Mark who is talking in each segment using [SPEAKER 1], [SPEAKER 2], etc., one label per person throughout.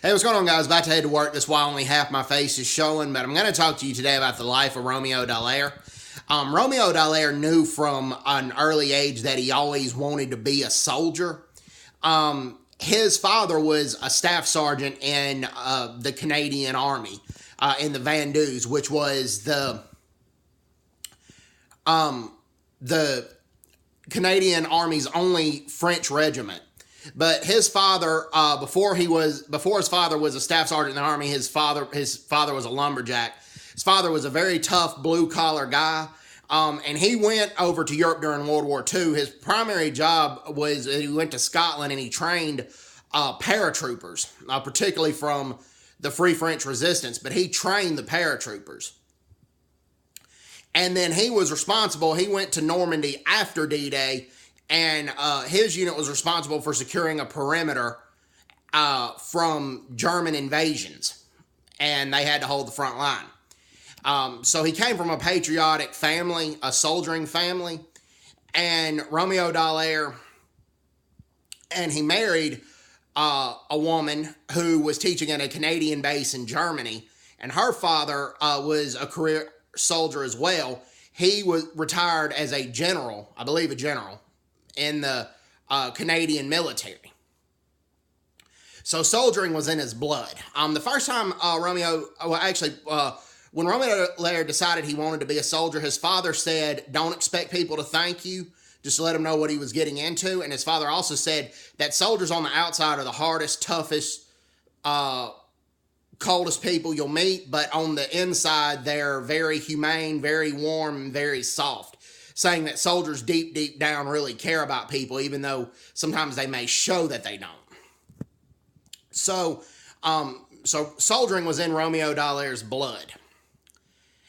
[SPEAKER 1] Hey, what's going on, guys? About to head to work. That's why only half my face is showing, but I'm going to talk to you today about the life of Romeo Dallaire. Romeo Dallaire knew from an early age that he always wanted to be a soldier. His father was a staff sergeant in the Canadian Army, in the Vendus, which was the Canadian Army's only French regiment. But his father, before his father was a staff sergeant in the Army, his father was a lumberjack. His father was a very tough blue-collar guy, and he went over to Europe during World War II. His primary job was he went to Scotland and he trained paratroopers, particularly from the Free French Resistance, but he trained the paratroopers. And then he was responsible, he went to Normandy after D-Day, and his unit was responsible for securing a perimeter from German invasions, and they had to hold the front line. So he came from a patriotic family, a soldiering family, and Romeo Dallaire, and he married a woman who was teaching at a Canadian base in Germany, and her father was a career soldier as well. He was retired as a general, I believe a general, in the Canadian military. So soldiering was in his blood. The first time when Romeo Dallaire decided he wanted to be a soldier, his father said, don't expect people to thank you, just let him know what he was getting into. And his father also said that soldiers on the outside are the hardest, toughest, coldest people you'll meet, but on the inside, they're very humane, very warm, and very soft. Saying that soldiers deep down really care about people, even though sometimes they may show that they don't. So soldiering was in Romeo Dallaire's blood,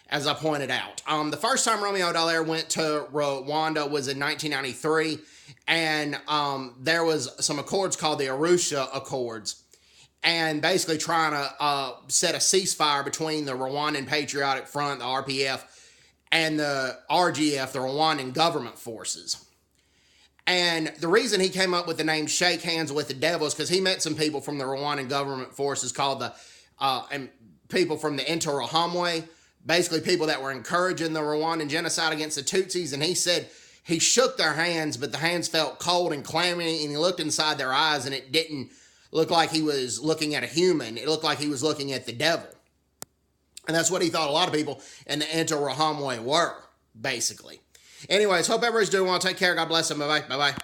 [SPEAKER 1] as I pointed out. The first time Romeo Dallaire went to Rwanda was in 1993, and there was some accords called the Arusha Accords, and basically trying to set a ceasefire between the Rwandan Patriotic Front, the RPF, and the RGF, the Rwandan government forces. And the reason he came up with the name Shake Hands with the Devil is because he met some people from the Rwandan government forces called and people from the Interahamwe, basically people that were encouraging the Rwandan genocide against the Tutsis, and he said he shook their hands, but the hands felt cold and clammy, and he looked inside their eyes, and it didn't look like he was looking at a human. It looked like he was looking at the devil. And that's what he thought a lot of people in the Interahamwe were, basically. Anyways, hope everybody's doing well. Take care. God bless them. Bye-bye. Bye-bye.